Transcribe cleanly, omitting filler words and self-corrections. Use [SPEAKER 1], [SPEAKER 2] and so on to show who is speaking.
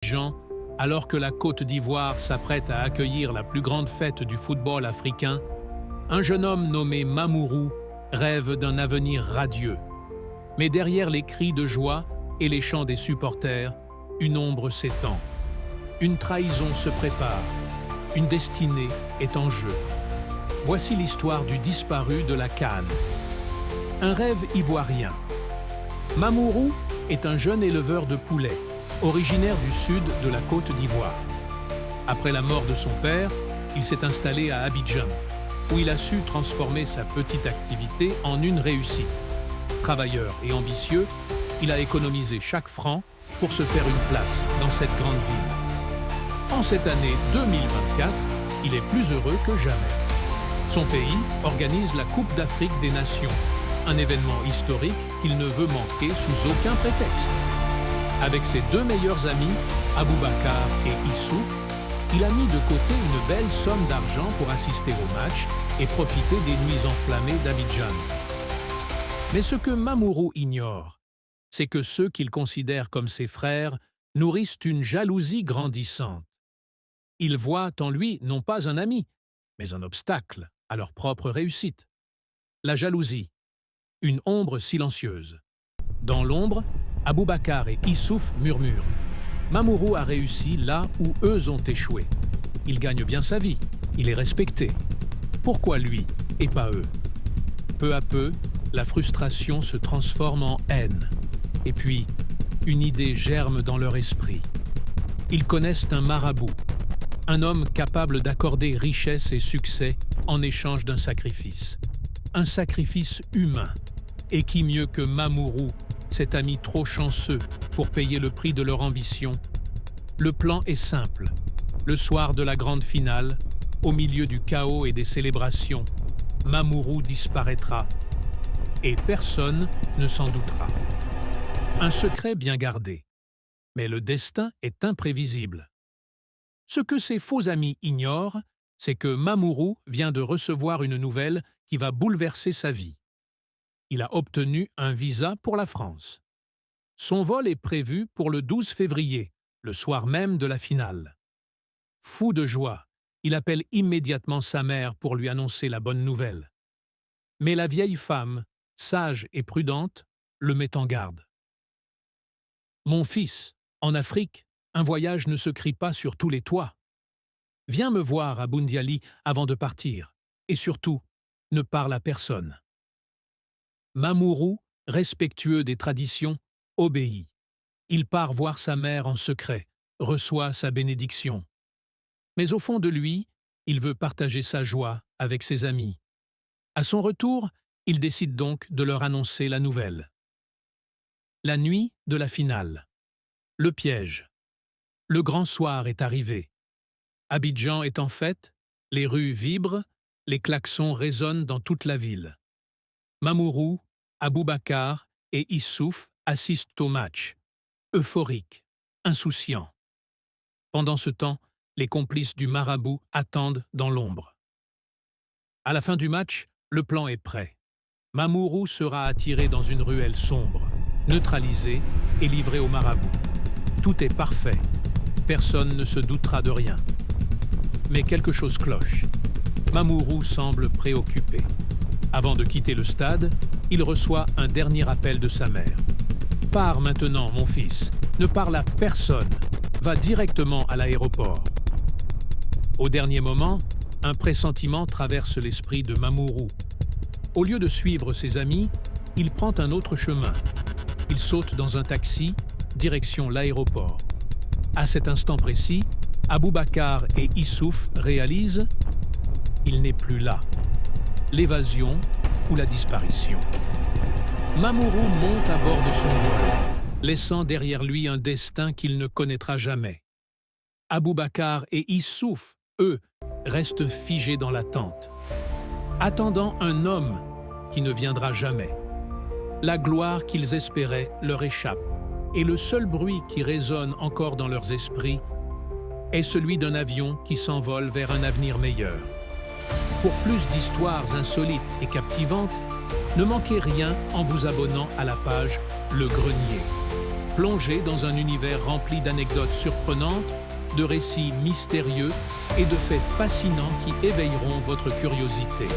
[SPEAKER 1] Abidjan, alors que la Côte d'Ivoire s'apprête à accueillir la plus grande fête du football africain, un jeune homme nommé Mamourou rêve d'un avenir radieux. Mais derrière les cris de joie et les chants des supporters, une ombre s'étend. Une trahison se prépare. Une destinée est en jeu. Voici l'histoire du disparu de la CAN. Un rêve ivoirien. Mamourou est un jeune éleveur de poulets, originaire du sud de la Côte d'Ivoire. Après la mort de son père, il s'est installé à Abidjan, où il a su transformer sa petite activité en une réussite. Travailleur et ambitieux, il a économisé chaque franc pour se faire une place dans cette grande ville. En cette année 2024, il est plus heureux que jamais. Son pays organise la Coupe d'Afrique des Nations, un événement historique qu'il ne veut manquer sous aucun prétexte. Avec ses deux meilleurs amis, Aboubacar et Issouf, il a mis de côté une belle somme d'argent pour assister au match et profiter des nuits enflammées d'Abidjan. Mais ce que Mamourou ignore, c'est que ceux qu'il considère comme ses frères nourrissent une jalousie grandissante. Ils voient en lui non pas un ami, mais un obstacle à leur propre réussite. La jalousie, une ombre silencieuse. Dans l'ombre, Aboubacar et Issouf murmurent. Mamourou a réussi là où eux ont échoué. Il gagne bien sa vie, il est respecté. Pourquoi lui et pas eux? Peu à peu, la frustration se transforme en haine. Et puis, une idée germe dans leur esprit. Ils connaissent un marabout, un homme capable d'accorder richesse et succès en échange d'un sacrifice. Un sacrifice humain. Et qui mieux que Mamourou, cet ami trop chanceux pour payer le prix de leur ambition? Le plan est simple. Le soir de la grande finale, au milieu du chaos et des célébrations, Mamourou disparaîtra. Et personne ne s'en doutera. Un secret bien gardé. Mais le destin est imprévisible. Ce que ses faux amis ignorent, c'est que Mamourou vient de recevoir une nouvelle qui va bouleverser sa vie. Il a obtenu un visa pour la France. Son vol est prévu pour le 12 février, le soir même de la finale. Fou de joie, il appelle immédiatement sa mère pour lui annoncer la bonne nouvelle. Mais la vieille femme, sage et prudente, le met en garde. « Mon fils, en Afrique, un voyage ne se crie pas sur tous les toits. Viens me voir à Boundiali avant de partir, et surtout, ne parle à personne. » Mamourou, respectueux des traditions, obéit. Il part voir sa mère en secret, reçoit sa bénédiction. Mais au fond de lui, il veut partager sa joie avec ses amis. À son retour, il décide donc de leur annoncer la nouvelle. La nuit de la finale. Le piège. Le grand soir est arrivé. Abidjan est en fête, les rues vibrent, les klaxons résonnent dans toute la ville. Mamourou, Aboubacar et Issouf assistent au match, euphoriques, insouciants. Pendant ce temps, les complices du marabout attendent dans l'ombre. À la fin du match, le plan est prêt. Mamourou sera attiré dans une ruelle sombre, neutralisé et livré au marabout. Tout est parfait. Personne ne se doutera de rien. Mais quelque chose cloche. Mamourou semble préoccupé. Avant de quitter le stade, il reçoit un dernier appel de sa mère. « Pars maintenant, mon fils. Ne parle à personne. Va directement à l'aéroport. » Au dernier moment, un pressentiment traverse l'esprit de Mamourou. Au lieu de suivre ses amis, il prend un autre chemin. Il saute dans un taxi, direction l'aéroport. À cet instant précis, Aboubacar et Issouf réalisent « il n'est plus là ». L'évasion ou la disparition. Mamourou monte à bord de son vol, laissant derrière lui un destin qu'il ne connaîtra jamais. Aboubacar et Issouf, eux, restent figés dans l'attente, attendant un homme qui ne viendra jamais. La gloire qu'ils espéraient leur échappe, et le seul bruit qui résonne encore dans leurs esprits est celui d'un avion qui s'envole vers un avenir meilleur. Pour plus d'histoires insolites et captivantes, ne manquez rien en vous abonnant à la page Le Grenier. Plongez dans un univers rempli d'anecdotes surprenantes, de récits mystérieux et de faits fascinants qui éveilleront votre curiosité.